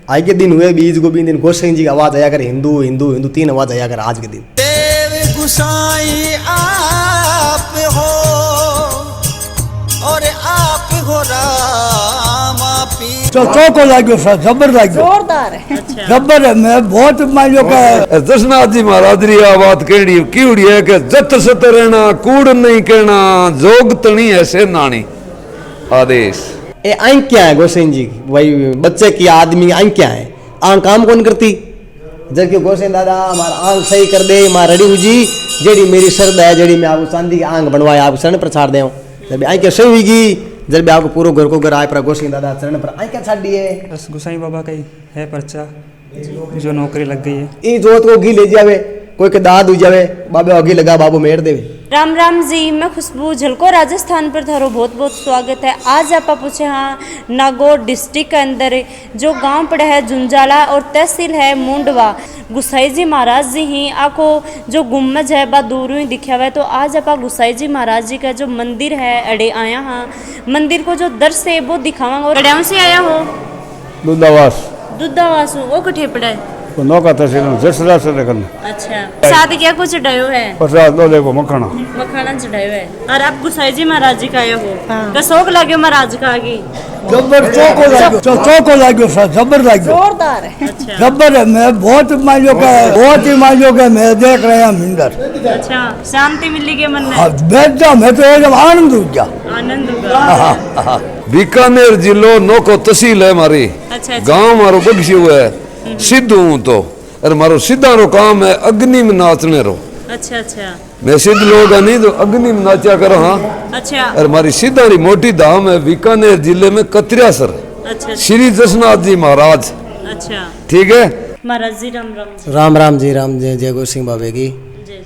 आज के दिन हुए बीज गोविंद दिन गोसाई जी की आवाज आया कर हिंदू हिंदू हिंदू 3 आवाज आया कर आज के दिन। देव गुसाई आप हो और आप हो राम पी। को लागो सर जबर लागो जोरदार है। अच्छा। जबर है। मैं बहुत मान लो का जसनाथ जी महाराज री आ बात केड़ी कीड़ी है कि जत सत रहना कूड़ नहीं कहना जोग तणी ऐसे नानी आदेश। ए आंख क्या है गोसाई जी की भाई बच्चे की आदमी की आंख क्या है आंख काम कौन करती जबकि गोसाई दादा हमारा आंख सही कर दे मां रड़ी जी जेड़ी मेरी श्रद्धा है जेड़ी मैं आपको चांदी की आंख बनवाए आपको शरण प्रचार दे जब आंख सही हुई जब आपको पूरा घर को घर आए पर गोसाई दादा चरण पर आंख क्या छाड़ दिए बस गोसाई बाबा का ही है पर्चा जो नौकरी लग गई है ई जोत को घी ले जावे कोई के दाद हो जावे बाबे अगी लगा बाबू मेर देवे। राम राम जी मैं खुशबू झलको राजस्थान पर थारो बहुत बहुत स्वागत है। आज आप पूछे हाँ नागौर डिस्ट्रिक्ट के अंदर जो गांव पड़ा है जुंजाला और तहसील है मुंडवा गुसाई जी महाराज जी ही आपको जो गुम्मज है बा दूर ही दिखा हुआ है। तो आज आप गुसाई जी महाराज जी का जो मंदिर है अड़े आया हाँ मंदिर को जो दर्श है वो दिखावांगा। और अड़ियाओं से आया हो दुधावास वो कठे पड़ा है नौका तहसील जसरा से लेकर। अच्छा साथ क्या कुछ चढ़ायो है प्रसाद लो देखो मखाना मखाना चढ़ायो है। और आप गुसाई जी महाराज जी का आए हो कसोक लागे महाराज का आगे जबर को लागो सर जबर लागो जोरदार है। अच्छा। जबर है। मैं बहुत मान लो का बहुत ही मान लो का मैं देख रहा हूँ मिंदर। अच्छा शांति मिली के मन हाँ बैठ जाओ मैं तो एकदम आनंद हो गया आनंद होगा। बीकानेर जिलो नौको तहसील है हमारी। अच्छा। गांव मारो बगसी हुआ है सिद्ध हूँ तो अरे मारो सीधा रो काम है अग्नि में नाचने रो। अच्छा अच्छा मैं सिद्ध लोग नहीं तो अग्नि में नाचा करो हाँ। अच्छा। और हमारी सीधा री मोटी धाम है बीकानेर जिले में कतरियासर अच्छा श्री जसनाथ जी महाराज। अच्छा ठीक है महाराज जी राम राम जी। राम जय जय गोसाई बाबे की जय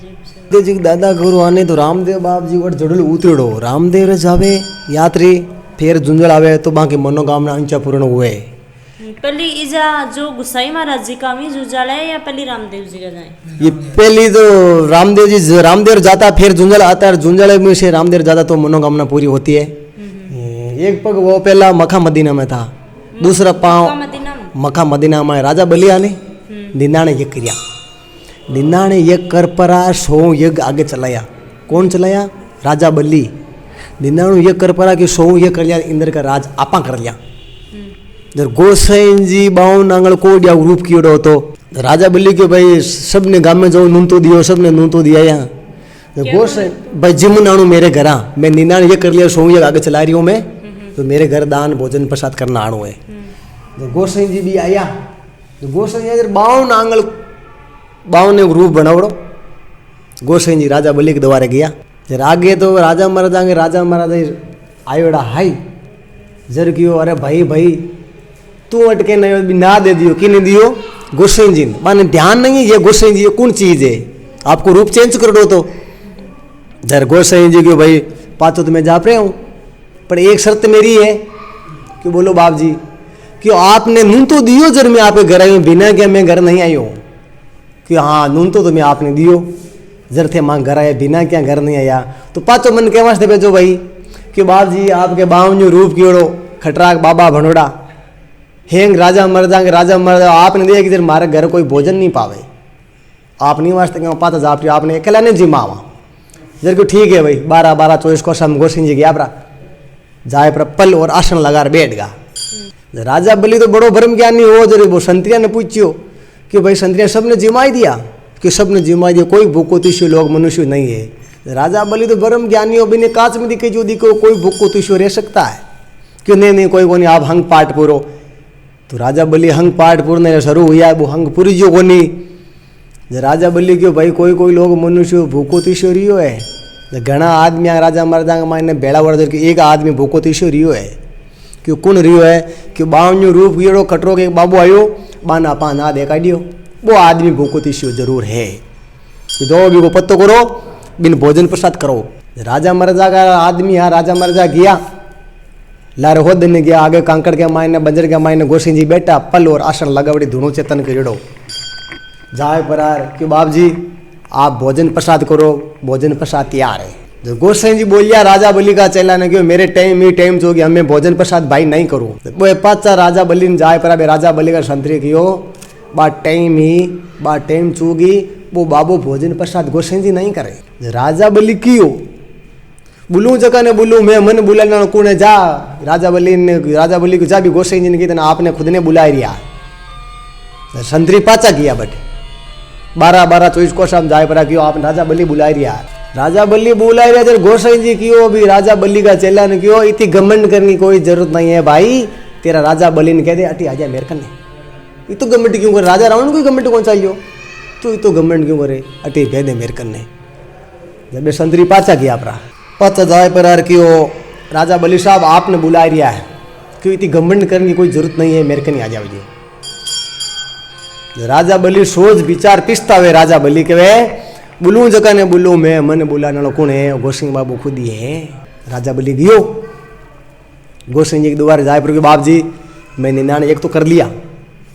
जय जी दादा गुरु आने तो रामदेव बाप जी और जड़ल उतरड़ो रामदेव रे जावे यात्री फिर जुंजल आवे तो बाकी मनोकामना अंचा पूर्ण हुए। पहली इजा जो गुसाई महाराज जी का भी जुजाला है या पहली रामदेव जी का जाए? ये पहली तो रामदेव जाता फिर जुंजल आता है जुंजल में से रामदेव जाता तो मनोकामना पूरी होती है। एक पग वो पहला मक्का मदीना में था दूसरा पाँव मक्का मदीना में राजा बलिया ने दिनाने यज्ञ किया दिनाने यज्ञ कर परा 100 यज्ञ आगे चलाया। कौन चलाया? राजा बली दिनाणु यज्ञ कर परा कि 100 यज्ञ कर लिया इंद्र का राज आपा कर लिया। जब गोसाई जी बाऊ नांगल को दिया रूप कियो तो राजा बली के भाई सबने गांव में जो नून तो दियो सबने नून तो दिया यहाँ गोसाई भाई जिम नाणु मेरे घर मैं निन्यान ये कर लिया 100 ये आगे चला रही हूँ मैं तो मेरे घर दान भोजन प्रसाद करना आणु है। तो गोसाई जी भी आया तो गोसाई जी बाऊ नांगल बाऊ ने रूप बनावड़ो गोसाई जी राजा बली के द्वारे गया जर आगे तो राजा महाराजा आयोड़ा हाई जर क्यों अरे भाई भाई तू अटके नहीं ना दे दियो कि नहीं दियो गोसाई जी माने ध्यान नहीं ये गोसाई जी ये कौन चीज है आपको रूप चेंज कर दो तो जर गोसाई जी क्यों भाई पातो तो मैं जा रहा हूँ पर एक शर्त मेरी है कि बोलो बाप जी क्यों आपने नून तो दियो जर मैं आपके घर आई हूँ बिना क्या मैं घर नहीं आई हूँ कि हाँ नून तो मैं आपने दियो जर थे माँ घर आया बिना क्या घर नहीं आया तो पातो मन के वास्ते भेजो भाई कि बाप जी आपके बावजू रूप कीड़ो खटराक बाबा भनोड़ा हेंग राजा मर आपने दिया कि जर मारे घर कोई भोजन नहीं पावे आप नहीं वास्ते क्यों पाता जा आपने अकेला नहीं जिमावा जर को ठीक है भाई 12-24 को हम गोसाई जी गया परा जाए पर पल और आसन लगा बैठ गा। राजा बलि तो बड़ो भरम ज्ञानी हो जर वो संतरिया ने पूछियो कि भाई संतरिया सबने जिमाई दिया कि सबने जिमाई दिया कोई भूखो तिशु लोग मनुष्य नहीं है। राजा बलि तो भरम ज्ञानी हो बिना कांच में दिखे जो दिखो कोई भूखो तिशु रह सकता है क्यों नहीं कोई को नहीं आप हंग पाठ पूरो तो राजा बलि हंग पाठ पूर्ण शुरू हुआ वो हंग पूरी जो कोनी राजा बलि क्यों भाई कोई लोग मनुष्य भूखो तिशो रियो है घना आदमी राजा महाराजा माने बेड़ा वर्द कि एक आदमी भूखो तिशो रियो है क्यों कौन रियो है कि बावजू रूप गिड़ो खटरो के बाबू आयो बाना पा ना देखा दियो वो आदमी भूखो तिशो जरूर है दो भी को पत्तो करो बिन भोजन प्रसाद करो। राजा महाराजा का आदमी यहाँ राजा महाराजा गया लारे हो दिन गया आगे कांकड़ के मायने बंजर के मायने गोसाई जी बैठा पल और आसन लगावड़ी धुनो चेतन के जड़ो जाए परार कि बाप जी आप भोजन प्रसाद करो भोजन प्रसाद तैयार है जब गोसाई जी बोलिया राजा बलि का चेला ने क्यों मेरे टाइम ही टाइम चोगी हमें भोजन प्रसाद भाई नहीं करूँ वो पाचा राजा बलि ने जाए पर अबे राजा बलि का संतरी कियो बा टाइम चूगी वो बाबू भोजन प्रसाद गोसाई जी नहीं करे राजा बलि कियो बुलू जगह ने बुलू मैं मन बुलाना कौन जा राजा बलि को जा भी गोसाई जी ने की आपने खुद ने बुला रिया संतरी पाचा किया बट 12-24 को शाम जाए पर क्यों आप राजा बलि बुला रिया राजा बलि बुला रिया जब गोसाई जी क्यों अभी राजा बलि का चेला ने क्यों इतनी घमंड करने की कोई जरूरत नहीं है भाई तेरा राजा बलि ने कह दे अटी आजा मेरे कन्ने ये तो घमंड क्यों करे राजा रावण को घमंड कौन चाहिए तू तो घमंड क्यों करे अटी कह दे मेरे कन्ने जब संतरी पाचा किया अपरा पाचा जाए पर क्यों राजा बलि साहब आपने बुला रिया है क्यों इतनी घमंड करने की कोई जरूरत नहीं है मेरे कन्ने आ जाओ राजा बलि सोच विचार पिसता हुए राजा बलि के वे बुलू जगह ने बुलू मैं मन बुलाने कौन है गोसिंह बाबू खुद ही है राजा बलि गयो गोसिंह जी के द्वार जाए पर बाप जी मैंने नाने एक तो कर लिया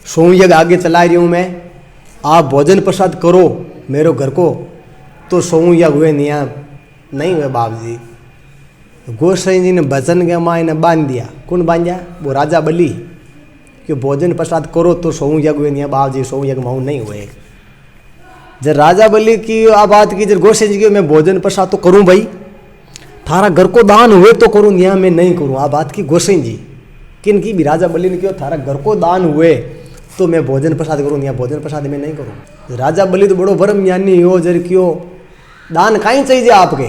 सोऊं यज्ञ आगे चला रही हूँ मैं आप भोजन प्रसाद करो मेरे घर को तो सोऊं यज्ञ हुए नहीं हुए बाप जी गोसाई जी ने भजन के माँ ने बांध दिया कौन बांध दिया वो राजा बलि कि भोजन प्रसाद करो तो सोऊं यज्ञ हुए नहीं बाप जी सोऊं यज्ञ माऊ नहीं हुए जब राजा बलि की आ बात की जब गोसाई जी की मैं भोजन प्रसाद तो करूं भाई थारा घर को दान हुए तो करूं यहाँ मैं नहीं करूं आ बात की गोसाई जी किन की भी राजा बलि ने क्यों थारा घर को दान हुए तो मैं भोजन प्रसाद करूं यहाँ भोजन प्रसाद मैं नहीं करूं राजा बलि तो बड़ो ब्रह्म ज्ञानी हो जर क्यों दान कहीं चाहिए आपके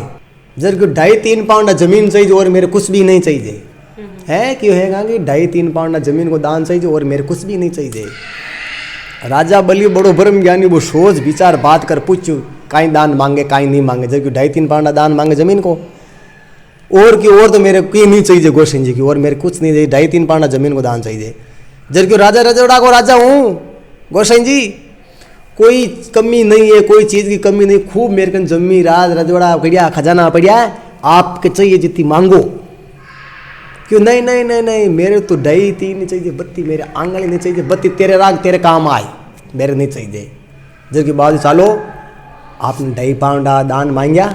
जर क्यों 2.5-3 पाउंड जमीन चाहिए और मेरे कुछ भी नहीं चाहिए है क्यों है कहा कि 2.5-3 पाउंड जमीन को दान चाहिए और मेरे कुछ भी नहीं चाहिए राजा बलि बड़ो ब्रह्म ज्ञानी वो सोच विचार बात कर पूछ काई दान मांगे काई नहीं मांगे जबकि 2.5-3 पाउंड दान मांगे जमीन को और की और तो मेरे कोई नहीं चाहिए गोसाई जी की और मेरे कुछ नहीं चाहिए 2.5-3 पाउंड जमीन को दान चाहिए जबकि राजा रजोड़ा को राजा हूँ गोसाई जी कोई कमी नहीं है कोई चीज़ की कमी नहीं खूब मेरे कन जमी राज रजोड़ा पड़िया खजाना पड़िया आपके चाहिए जितनी मांगो क्यों नहीं नहीं नहीं नहीं मेरे तो 2.5-3 नहीं चाहिए 32 मेरे आंगली नहीं चाहिए 32 तेरे राग तेरे काम आए मेरे नहीं चाहिए जबकि बाद चालो आपने 2.5 पाउंड दान मांगया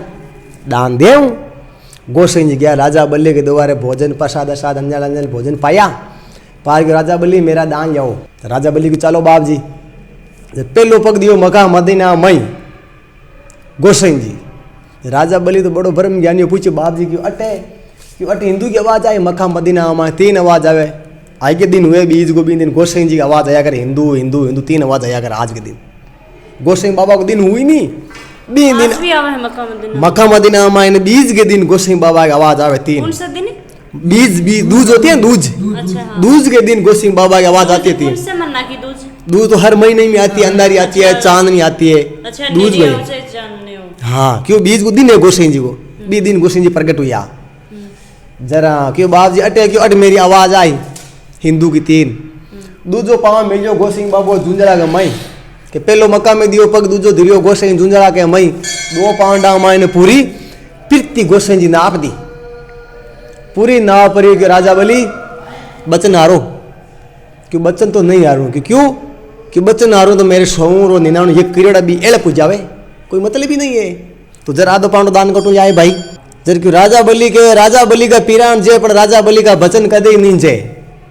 दान दे गोसाई जी गया राजा बलि के द्वारे भोजन प्रसाद असाद अंजल भोजन पाया पार के राजा बलि मेरा दान जाओ राजा बलि की चालो बाप जी जब पहलो पग दियो मका मदीना मई गोसाई जी राजा बलि तो बड़ो ब्रह्म ज्ञानी पूछे बाप जी क्यों अटे हिंदू की आवाज आए मक्का मदीना में 3 आवाज आवे आज के दिन हुए बीज गोविंद दिन गोसाई जी की आवाज आया कर हिंदू हिंदू हिंदू 3 आवाज आया कर आज के दिन गोसाई बाबा को दिन हुई नहीं 2 दिन भी आवा है मक्का मदीना में बीज के दिन गोसाई बाबा की आवाज आवे 3 कौन सा दिन बीज दूज होती है दूज अच्छा हाँ। दूज के दिन गोसाई बाबा की आवाज आती है 3 कौन से मन्ना की दूज दूज तो हर महीने में आती है अंधारी आती है चांदनी आती है अच्छा दूज नहीं में उसे जानने हो हाँ क्यों बीज को दिन है गोसाई जी को 20 दिन गोसाई जी प्रकट हुआ जरा क्यों बाप जी अटे क्यों अट मेरी आवाज आई हिंदू की 3 दूजो पाँव मिलो गोसाई बाबू झुंझला के मई के पहलो मक्का में दियो पग दूजो धीरियो गोसाई झुंझला के मई 2 पाउंडा मायने पूरी पिरती गोसाई जी नाप दी पूरी नाप परी के राजा बलि बचन हारो क्यों बचन तो नहीं हारू क्यों बचन हारू तो मेरे 100 और 99 ये किरड़ा भी एड़ पूजावे कोई मतलब ही नहीं है तो जरा 2 पाउंड दान कटू जाए भाई जर क्यों राजा बलि का पीरान जे पर राजा बलि का बचन कदे नहीं जे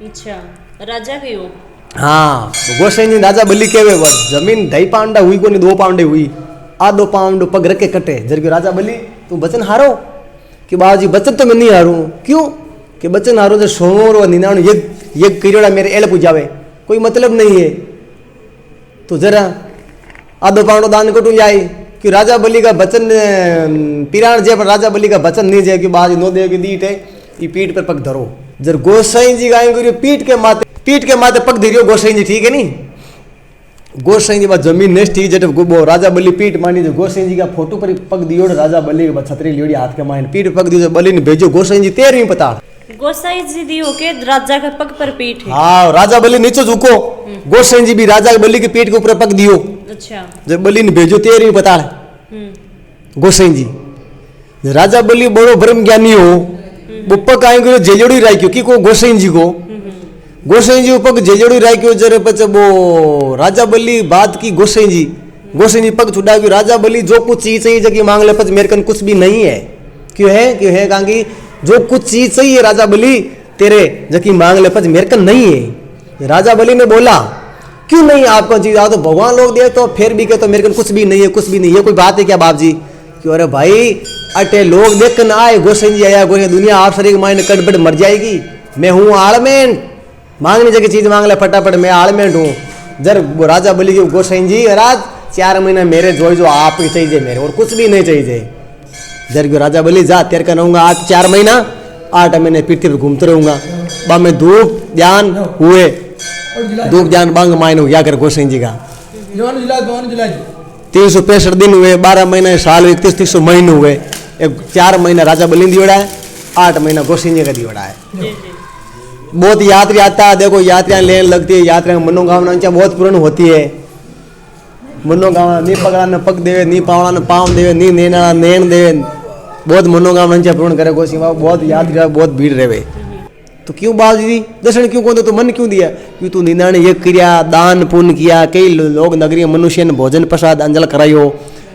अच्छा राजा भी हो हाँ तो गोसाई जी राजा बलि के जमीन 2.5 पाउंड हुई को नहीं 2 पाउंड हुई 2 पाउंड पग रखे कटे जर क्यों राजा बलि तू बचन हारो कि बाबूजी बचन तो मैं नहीं हारू क्यों कि बचन हारो जो 100 और 99 ये किरड़ा मेरे एड़ पूजावे कोई मतलब नहीं है तो जरा 2 पाउंड दान कटू जाए कि राजा बलि का बचन पीराण जे पर राजा बलि का बचन नहीं जे कि बाजी नो दे की दीट है ये पीठ पर पग धरो जर गोसाई जी गाएंगे पीठ के माथे पग धरियो गोसाई जी ठीक है नहीं गोसाई जी बात जमीन नेस्ट ठीक जट वो राजा बलि पीठ मानी जो गोसाई जी का फोटो पर पग दियो राजा बलि के छतरी लियोड़ी हाथ के मायने पीठ पग दियो बलि ने भेजो गोसाई जी 13वीं पता गोसाई जी दियो के राजा के पग पर पीठ है हाँ राजा बलि नीचे झुको गोसाई जी भी राजा बलि के पीठ के ऊपर पग दियो अच्छा जब बलि ने भेजो 13वीं पता गोसाई जी राजा बलि बड़ो ब्रह्म ज्ञानी हो वो पग आएंगे जेजोड़ी राख्यो की को गोसाई जी को गोसाई जी पग जेजोड़ी राख्यो जरे पछ वो राजा बलि बात की गोसाई जी पग छुड़ा राजा बलि जो कुछ चीज चाहिए जगह मांग ले पछ मेरे कन कुछ भी नहीं है क्यों है कहा कि जो कुछ चीज चाहिए राजा बलि तेरे जबकि मांग ले पच मेरे का नहीं है। राजा बलि ने बोला क्यों नहीं आपको चीज आओ तो भगवान लोग दे तो फिर भी कहे तो मेरे को कुछ भी नहीं है, कुछ भी नहीं है। कोई बात है क्या बाप जी? क्यों अरे भाई अटे लोग देख कर ना आए गोसाई जी आया गोसाई दुनिया आप शरीर माइंड कटबट मर जाएगी। मैं हूँ आलमेंट, मांगने जगह चीज मांग ले फटाफट, मैं आलमेंट हूँ। जर राजा बोली कि गोसाई जी राज 4 महीना मेरे जो आप ही चाहिए मेरे और कुछ भी नहीं चाहिए। जर राजा बोली जा तेरे का रहूंगा 4 महीना 8 महीने पृथ्वी पर घूमते रहूंगा। बा में धूप ध्यान हुए, धूप ध्यान बांग मायने हुआ कर गोसाई जी का 365 दिन हुए, 12 महीने साल 31 महीने हुए। 4 महीना राजा बलि दियोड़ा है, 8 महीना गोसाई जी का दियोड़ा है। बहुत यात्री आता है, देखो यात्रियां लेने लगती है, यात्रियां मनोकामना बहुत पूर्ण होती है। मनोकामना नी पगड़ा ने पग देवे, नी पावड़ा ने पाँव देवे, नी नेना नैन देवे, बहुत मनोकामना पूर्ण करे गोसाई बाबा। बहुत यात्री बहुत भीड़ रहे। तो क्यों बाबू जी दर्शन क्यों कौन तो मन क्यों दिया? क्यों तू निंदा ने ये क्रिया दान पुण्य किया, कई लोग नगरीय मनुष्य ने भोजन प्रसाद अंजल करायो।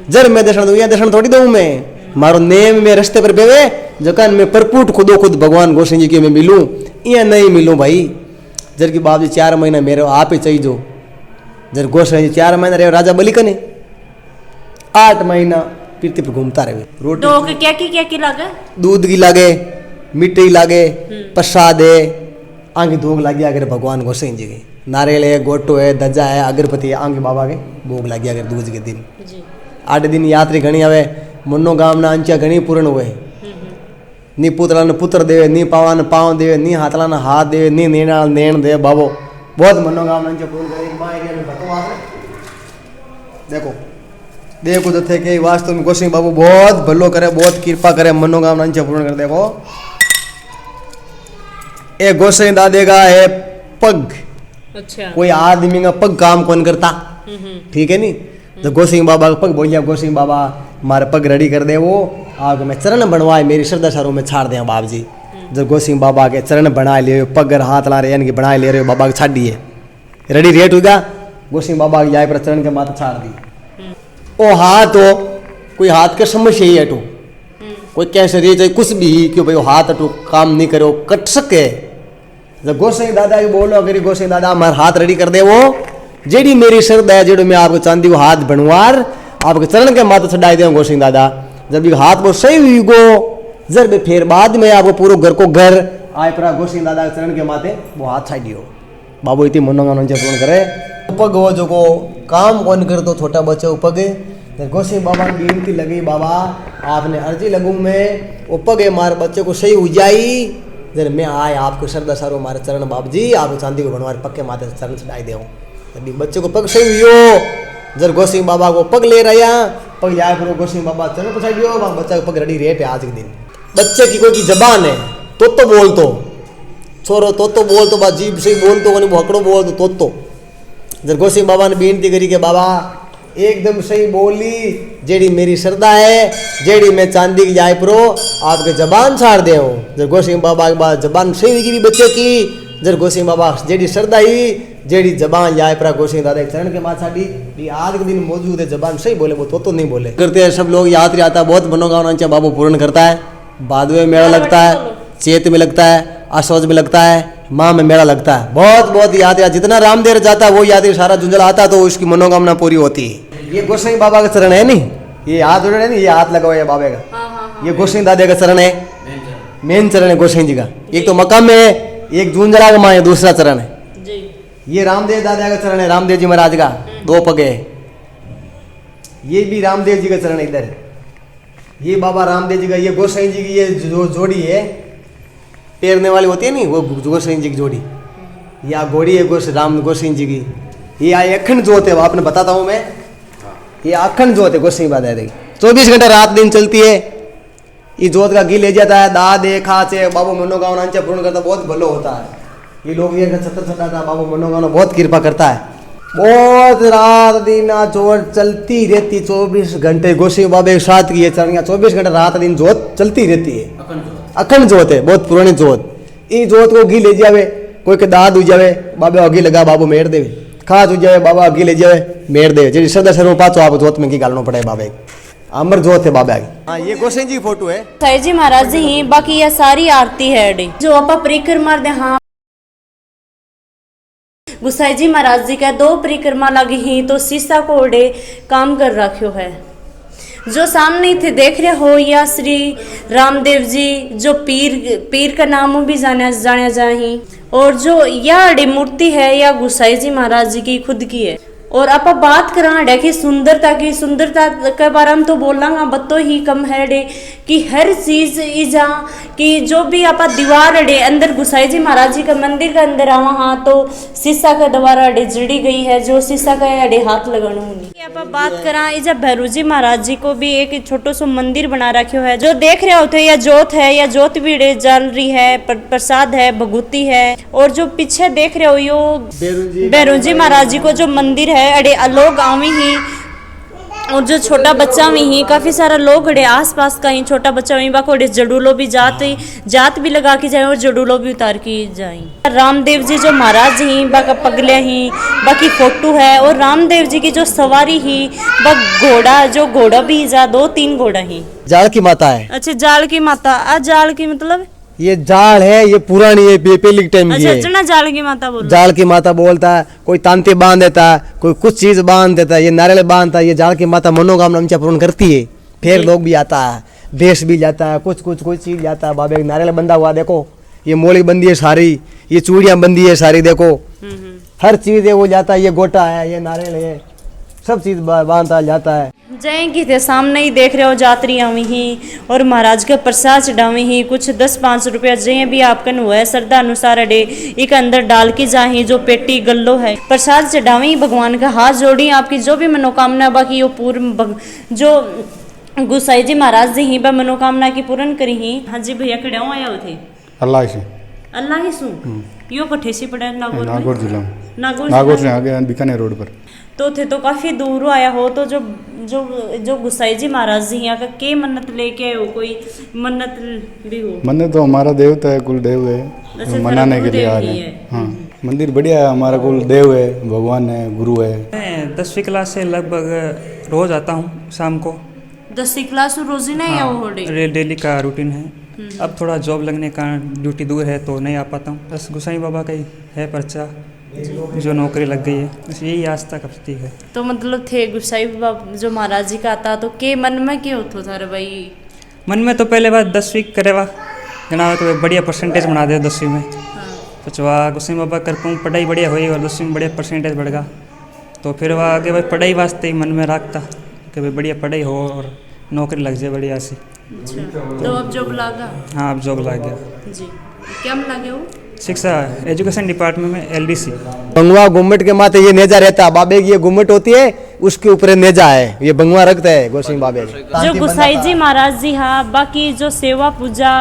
जर मैं दर्शन दूं, दर्शन थोड़ी दूं मैं, मारो नेम में रस्ते पर बेवे जकान में परपूट खुदो खुद भगवान गोसाई जी के मैं मिलूं या नहीं मिलूं भाई। जर की बाबू जी 4 महीना मेरे आप ही चाहिए जो। जर गोसाई जी 4 महीना रहे राजा बलि कने 8 महीना पृथ्वी पर घूमता रहे। रोटी क्या की लागे? दूध की लागे, मिट्टी लागे, प्रसाद है, आगे भोग लागे अगर भगवान गोसाई जी के। नारियल है, गोटो है, दजा है, अगरबत्ती है, आगे बाबा के भोग लागे अगर दूज के दिन। 8 दिन यात्री घनी आवे, मनोकामना अंचा घनी पूर्ण हुए। नी पुतला ने पुत्र देवे, नी पावा ने पाँव देवे, नी हाथला ने हाथ देवे, नी नेना नैन दे बाबो। बहुत मनोकामना अंचा पूर्ण करे। देखो देखो तो थे कि वास्तव में गोसाई बाबू बहुत भलो करे, बहुत कृपा करे, मनोकामना अंचा पूर्ण कर। देखो एक गोसाई दादे का है पग। अच्छा। कोई आदमी का पग काम कौन करता? ठीक है नी? तो गोसाई बाबा का पग बोलिया गोसाई बाबा मारे पग रेडी कर दे, वो आगे में चरण बनवाए मेरी श्रद्धा सारों में छाड़ दे बाप जी। जब गोसाई बाबा के चरण बना ले, पग हाथ ला रहे यानी बना ले रहे बाबा के छाड़ दिए, रेडी रेट होगा गोसाई बाबा के जाए पर चरण के माथे छाड़ दी। ओ हाथ हो कोई हाथ के समस्या ही हटो, कोई कैसे रही चाहे कुछ भी क्यों भाई हाथ हटो काम नहीं करो कट सके। जब गोसाई दादा की बोलो अगर गोसाई दादा हमारे हाथ रेडी कर दे, वो जेडी मेरी श्रद्धा है जेडो मैं आपको चांदी को हाथ बनवार आपके चरण के माथे चढ़ाई दे गोसाई दादा। जब ये हाथ वो सही हुई गो जर भी फिर बाद में आपको पूरा घर को घर आए पर गोसाई दादा के चरण के माथे वो हाथ छाड़ दियो। बाबू इतनी मनोकामना पूर्ण करे। उपग हो जो को काम कौन कर तो छोटा बच्चा उपग गोसाई बाबा की गिनती लगी, बाबा आपने अर्जी लगू में उपग है मारे बच्चे को सही हो जाई। जर मैं आए आपको श्रद्धा सारो मारे चरण बाबू जी आपको चांदी को बनवार पक्के माथे चरण चढ़ाई दे। जब बच्चे को पग सही हुई जर गोसाई बाबा को पग ले रहा पग जाए फिर गोसाई बाबा चरण पछाई दियो, बच्चा को पग रेडी रेट है आज के दिन। बच्चे की कोई की जबान है तो बोल तो छोरो तो बोल तो जीभ से बोल तो हकड़ो बोल तो जर गोसाई बाबा ने बेनती करी के बाबा एकदम सही बोली जेड़ी मेरी श्रद्धा है, जेड़ी मैं चांदी की जाए प्रो आपके जबान छाड़ दे। जब गोसाई बाबा के बाद जबान सही हुई बच्चे की, जब गोसाई बाबा जेड़ी श्रद्धा ही जेड़ी जबान जाए पर गोसाई दादा चरण के माथ छाड़ी आज के दिन मौजूद है, जबान सही बोले वो तो नहीं बोले करते हैं सब लोग। यात्री आता है बहुत मनोकामना बाबू पूर्ण करता है। भादवे में मेला लगता है, चैत में लगता है, आसौज में लगता है, माँ में मेला लगता है। बहुत यात्री जितना रामदेव जाता है वो यात्री सारा झुंझल आता तो उसकी मनोकामना पूरी होती है। ये गोसाई बाबा का चरण है नहीं, ये हाथ जोड़े नहीं, ये हाथ लगा हुआ है बाबे का। ये गोसाई दादे का चरण है, मेन चरण है गोसाई जी का। एक तो मकाम में है, एक झुंझला का माँ है, दूसरा चरण है। ये रामदेव दादा का चरण है, रामदेव जी महाराज का 2 पग है। ये भी रामदेव जी का चरण है इधर। ये बाबा रामदेव जी का, ये गोसाई जी की ये जो जोड़ी है पेरने वाली होती है नहीं, वो गोसाई जी की जोड़ी। या घोड़ी है गोसाई जी की। ये अखंड जोत है, आपने बताता हूँ मैं, ये अखंड जोत है गोसाई बाबा की। 24 घंटे रात दिन चलती है। ये जोत का घी ले जाता है, दाद है खाच है, बाबू मनोकामना पूर्ण करता बहुत भलो होता है। ये लोग ये छतर छटाता बाबू मनोकामना बहुत कृपा करता है। बहुत रात दिन जोत चलती रहती 24 घंटे गोसाई बाबे के साथ की ये चरणियाँ 24 घंटे रात दिन जोत चलती रहती है। अखंड जोत है, बहुत पुरानी जोत। ये जोत को घी ले जावे, कोई के दाद हो जावे बाबे अगी लगा बाबू मेर देवे, खास हो जाए बाबा अगी ले जावे मेर देवे। जी श्रद्धा सर्व पाचो आप जोत में की गालनो पड़े बाबे। अमरजोत है बाबा की। हाँ ये गोसाई जी की फोटो है। साईं जी महाराज जी ही, बाकी ये सारी आरती है अड़े जो आप परिक्रमा दे। हाँ गुसाई जी महाराज जी का 2 परिक्रमा लगी ही तो शीशा को अड़े काम कर रखो है। जो सामने थे देख रहे हो या श्री रामदेव जी जो पीर का नाम भी जाना जाही। और जो यह अड़ी मूर्ति है या गुसाई जी महाराज जी की खुद की है। और आप बात करा देखिए सुंदरता की, सुंदरता के बारे में तो बोलांगा बत्तो ही कम है डे कि हर चीज इजा कि जो भी आप दीवार अड़े अंदर गुसाई जी महाराज जी का मंदिर का अंदर आवा हाँ तो शीशा का द्वारा अड़े जड़ी गई है जो शीशा का अड़े हाथ लगाना नहीं। आप बात करा इजा भैरू जी महाराज जी को भी एक छोटो सो मंदिर बना रखे है जो देख रहे होते या जोत है या जोत भी अड़े जल रही है, प्रसाद है, भगुती है। और जो पीछे देख रहे हो यो भैरू जी महाराज जी को जो मंदिर है अड़े लोग आवी ही। और जो छोटा बच्चा में ही काफी सारा लोग अड़े आस पास का ही छोटा बच्चा वहीं बाको अड़े जडूलो भी जात भी लगा के जाए और जडूलो भी उतार के जाए। रामदेव जी जो महाराज ही बाका पगले ही बाकी फोटो है। और रामदेव जी की जो सवारी ही बा घोड़ा भी जा 2-3 घोड़ा ही। जाल की माता है। अच्छा जाल की माता। जाल की मतलब ये जाल है, ये पुरानी है, पहले टाइम की अच्छा है। जना जाल की माता बोल जाल की माता बोलता है, कोई तांते बांध देता है, कोई कुछ चीज बांध देता है, ये नारियल बांधता है। ये जाल की माता मनोकामना हमचा पूर्ण करती है। फिर लोग भी आता है, देश भी जाता है, कुछ चीज जाता है। बाबा एक नारियल बंधा हुआ देखो, ये मोली बंदी है सारी, ये चूड़ियां बंदी है सारी देखो, हर चीज है वो जाता है। ये गोटा है, ये नारियल है, सब चीज बांधता जाता है। जय की थे सामने ही देख रहे हो जात्री आवी ही और महाराज के प्रसाद चढ़ावी ही। कुछ 10-5 रुपया जय भी आपकन हुआ है श्रद्धा अनुसार अडे एक अंदर डाल के जाही जो पेटी गल्लो है प्रसाद चढ़ावी। भगवान का हाथ जोड़ी आपकी जो भी मनोकामना बाकी वो पूर्ण जो गुसाई जी महाराज जी ही बा मनोकामना की पूर्ण करी ही। हाँ जी भैया खड़े आया थे अल्लाह ही सु यो कठे से पड़ा नागौर जिला नागौर से आगे बीकानेर रोड पर तो थे तो काफी दूर आया हो। तो जो जो जो गुसाई जी महाराज जी यहाँ का के मन्नत लेके आए हो, कोई मन्नत भी हो? मन्नत तो हमारा देवता है, कुल देव है, मनाने के लिए आ रहे हैं। हाँ मंदिर बढ़िया है, हमारा कुल देव है, भगवान है, गुरु है। मैं 10वीं क्लास से लगभग रोज आता हूँ शाम को। 10वीं क्लास रोज ही नहीं हाँ, डेली का रूटीन है। अब थोड़ा जॉब लगने का ड्यूटी दूर है तो नहीं आ पाता हूँ। बस गुसाई बाबा का ही है पर्चा जो नौकरी लग गई है, बस यही आस्था का प्रतीक है। तो मतलब थे गुसाई बाबा जो महाराज जी का आता तो के मन में क्या होता था रे भाई? मन में तो पहले बात 10वीं करेवा जना तो बढ़िया परसेंटेज बना दे 10वीं में। पचवा गुसाई बाबा कर पाऊँ पढ़ाई बढ़िया हुई और 10वीं में बढ़िया परसेंटेज बढ़ेगा तो फिर वह आगे भाई पढ़ाई वास्ते ही मन में रखता कि भाई बढ़िया पढ़ाई हो और नौकरी लग जाए बढ़िया सी। अच्छा तो अब जॉब लगा? हाँ अब जॉब लग गया जी। क्या में लगे हो? शिक्षा एजुकेशन डिपार्टमेंट में LDC। बंगवा गुम्मट के माथे ये नेजा रहता है। बाबे की ये गुम्मट होती है उसके ऊपर नेजा है, ये बंगवा रखता है गोसिंह बाबे। जो गुसाई जी महाराज जी हाँ बाकी जो सेवा पूजा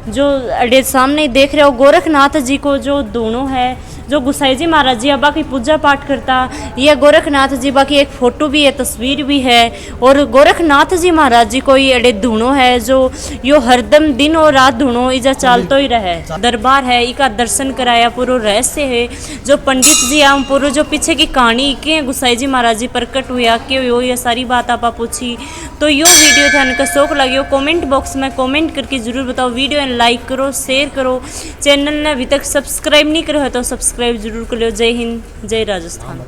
जो अड़े सामने देख रहे हो गोरखनाथ जी को जो दोनों है जो गुसाई जी महाराज जी बाकी पूजा पाठ करता ये गोरखनाथ जी बाकी एक फोटो भी है, तस्वीर भी है। और गोरखनाथ जी महाराज जी को ये अड़े धुनो है जो यो हरदम दिन और रात धुनो इजा चालतो ही रहे। दरबार है इका दर्शन कराया पूरा रहस्य है जो पंडित जी हम पूरा जो पीछे की कहानी के गुसाई जी महाराज जी प्रकट हुआ क्यों यो ये सारी बात आप पूछी। तो यो वीडियो थे का शौक लगे कमेंट बॉक्स में कमेंट करके जरूर बताओ। वीडियो लाइक करो, शेयर करो, चैनल ने अभी तक सब्सक्राइब नहीं करो है तो सब्सक्राइब जरूर कर लो। जय हिंद, जय राजस्थान।